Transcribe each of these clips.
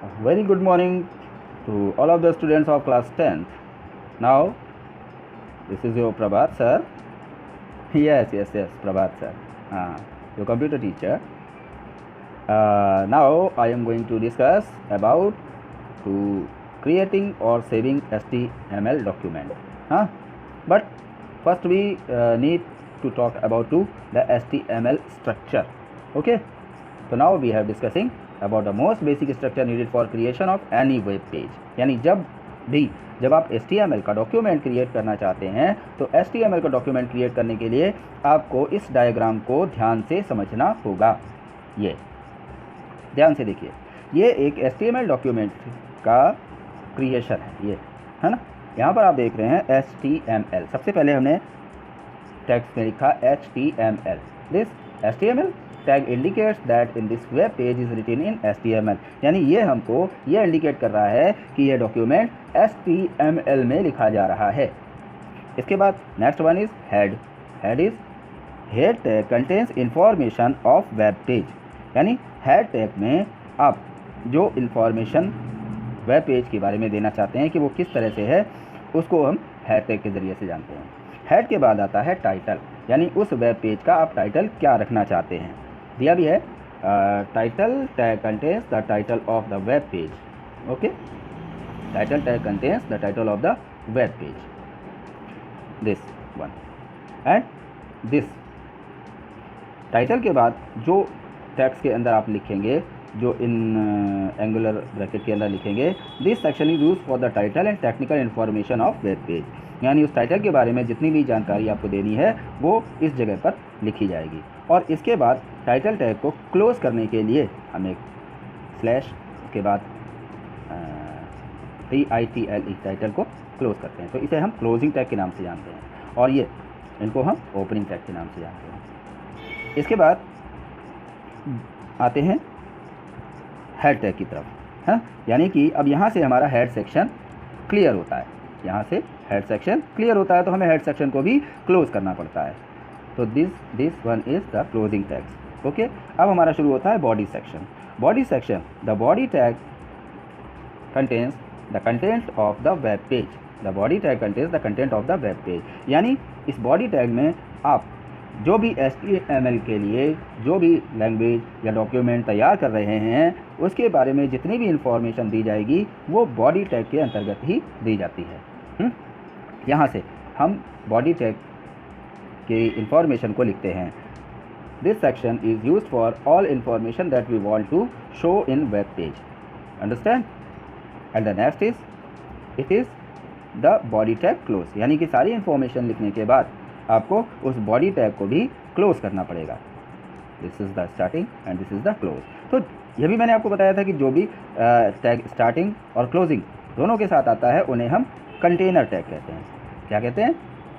Very good morning to all of the students of class 10th. Now, this is your Prabhat sir. Yes, Prabhat sir. Your computer teacher. Now, I am going to discuss about to creating or saving HTML document. But first we need to talk about the HTML structure. Okay. So now we have discussing about the most basic structure needed for creation of any web page. यानी जब आप HTML का document create करना चाहते हैं तो HTML का document create करने के लिए आपको इस डायग्राम को ध्यान से समझना होगा। ये ध्यान से देखिए, ये एक HTML डॉक्यूमेंट का क्रिएशन है, ये है ना। यहाँ पर आप देख रहे हैं HTML। सबसे पहले हमने टेक्स्ट में लिखा HTML। This HTML tag indicates that in this web page is written in HTML। यानी ये हमको ये इंडिकेट कर रहा है कि ये डॉक्यूमेंट HTML में लिखा जा रहा है। इसके बाद next one is head. Head tag contains information of web page. यानी हेड टैग में आप जो इंफॉर्मेशन वेब पेज के बारे में देना चाहते हैं कि वो किस तरह से है, उसको हम हेड टैग के ज़रिए से जानते हैं। हेड के बाद आता है टाइटल, यानी उस वेब पेज का आप टाइटल क्या रखना चाहते हैं। दिया भी है title tag contains the title of the web page. Okay, title tag contains the title of the web page, this one and this. Title के बाद जो टैग्स के अंदर आप लिखेंगे, जो इन एंगुलर ब्रैकेट के अंदर लिखेंगे, this section is use for the title and technical information of web page. यानी उस टाइटल के बारे में जितनी भी जानकारी आपको देनी है वो इस जगह पर लिखी जाएगी। और इसके बाद टाइटल टैग को क्लोज करने के लिए हम एक स्लैश के बाद TITLE टाइटल को क्लोज करते हैं, तो इसे हम क्लोजिंग टैग के नाम से जानते हैं, और ये इनको हम ओपनिंग टैग के नाम से जानते हैं। इसके बाद आते हैं हेड टैग की तरफ, है। यानी कि अब यहाँ से हमारा हेड सेक्शन क्लियर होता है, यहाँ से हेड सेक्शन क्लियर होता है, तो हमें हेड सेक्शन को भी क्लोज करना पड़ता है। तो this one is the closing tags. Okay, अब हमारा शुरू होता है body section. Body section, the body tag contains the content of the web page. The body tag contains the content of the web page. यानी इस body tag में आप जो भी HTML के लिए जो भी लैंग्वेज या डॉक्यूमेंट तैयार कर रहे हैं उसके बारे में जितनी भी इंफॉर्मेशन दी जाएगी वो बॉडी टैग के अंतर्गत ही दी जाती है। यहाँ से हम बॉडी टैग के इंफॉर्मेशन को लिखते हैं। This section is used for all information that we want to show in web page. Understand? And the next is it is the body tag close. यानी कि सारी इंफॉर्मेशन लिखने के बाद आपको उस बॉडी टैग को भी क्लोज करना पड़ेगा। This is the starting and this is the close. तो यह भी मैंने आपको बताया था कि जो भी टैग स्टार्टिंग और क्लोजिंग दोनों के साथ आता है उन्हें हम कंटेनर टैग कहते हैं। क्या कहते हैं?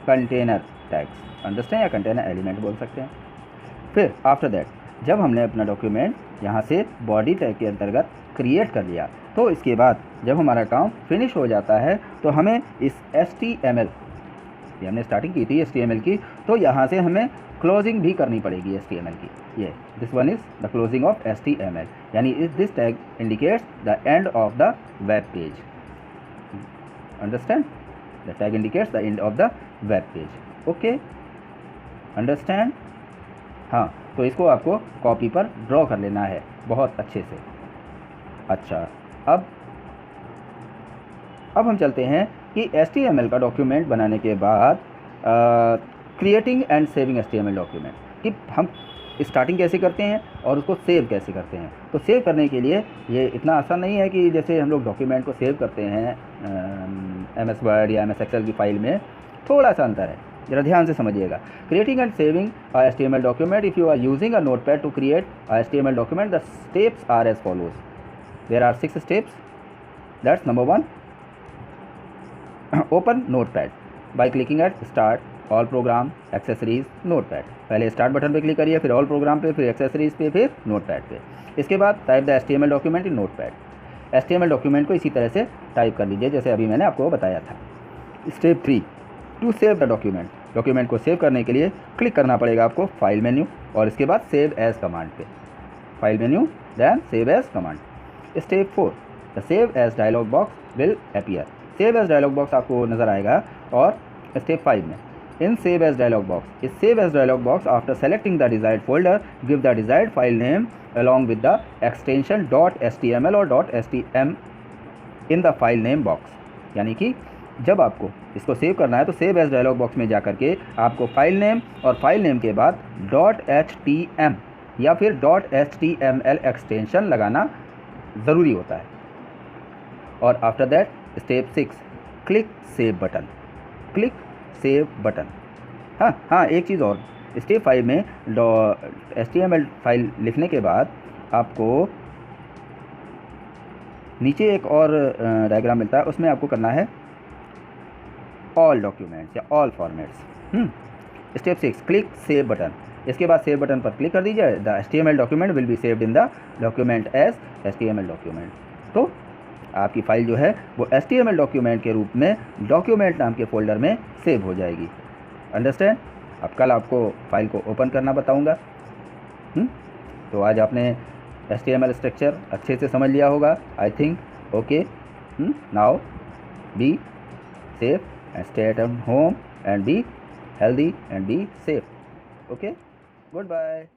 Container tags. अंडरस्टैंड? या कंटेनर एलिमेंट बोल सकते हैं। फिर आफ्टर दैट जब हमने अपना डॉक्यूमेंट यहाँ से बॉडी टैग के अंतर्गत क्रिएट कर लिया, तो इसके बाद जब हमारा काम फिनिश हो जाता है तो हमें इस HTML, ये हमने स्टार्टिंग की थी HTML की, तो यहाँ से हमें क्लोजिंग भी करनी पड़ेगी HTML की। ये this one is the closing of HTML। यानी this tag indicates the end of the web page. Understand? The tag indicates the end of the web page. Okay, understand? हाँ, तो इसको आपको कॉपी पर ड्रॉ कर लेना है बहुत अच्छे से। अच्छा, अब हम चलते हैं कि HTML का डॉक्यूमेंट बनाने के बाद creating and saving HTML document, कि हम स्टार्टिंग कैसे करते हैं और उसको सेव कैसे करते हैं। तो सेव करने के लिए ये इतना आसान नहीं है कि जैसे हम लोग डॉक्यूमेंट को सेव करते हैं MS वर्ड या MS एक्सेल की फाइल में, थोड़ा सा अंतर है, ज़रा ध्यान से समझिएगा। Creating and saving HTML document, if you are using a notepad to create HTML document, the steps are as follows. There are 6 steps. That's number 1, open notepad by clicking at start, all program, accessories, notepad. पहले start button पे click करिए, फिर all programme पे, फिर accessories पे, फिर notepad पे। इसके बाद type the HTML document in notepad. HTML document को इसी तरह से टाइप कर लीजिए जैसे अभी मैंने आपको बताया था। Step 3, to save the document. Document को सेव करने के लिए क्लिक करना पड़ेगा आपको फाइल मेन्यू और इसके बाद सेव एज कमांड पे। File menu then save as command. Step 4, the save as dialog box will appear. Save as dialog box आपको नज़र आएगा। और स्टेप 5 में in save as dialog box, इस save as dialog box after selecting the desired folder give the desired file name along with the extension .html और .stm in the file name box। यानी कि जब आपको इसको save करना है तो सेव एज डायलॉग बॉक्स में जा कर के आपको फाइल नेम और फाइल नेम के बाद .htm या फिर .html एक्सटेंशन लगाना ज़रूरी होता है। और after that step 6 click save button, click save button. हाँ एक चीज़ और, स्टेप 5 में HTML फाइल लिखने के बाद आपको नीचे एक और डायग्राम मिलता है, उसमें आपको करना है ऑल डॉक्यूमेंट्स या all formats. Step 6 click save button. इसके बाद सेव बटन पर क्लिक कर दीजिए। The HTML document will be saved in the document as HTML document. तो आपकी फ़ाइल जो है वो HTML डॉक्यूमेंट के रूप में डॉक्यूमेंट नाम के फोल्डर में सेव हो जाएगी। अंडरस्टैंड? अब कल आपको फाइल को ओपन करना बताऊंगा। तो आज आपने HTML स्ट्रक्चर अच्छे से समझ लिया होगा, I think. Okay, now be safe and stay at home and be healthy and be safe. Okay, good bye.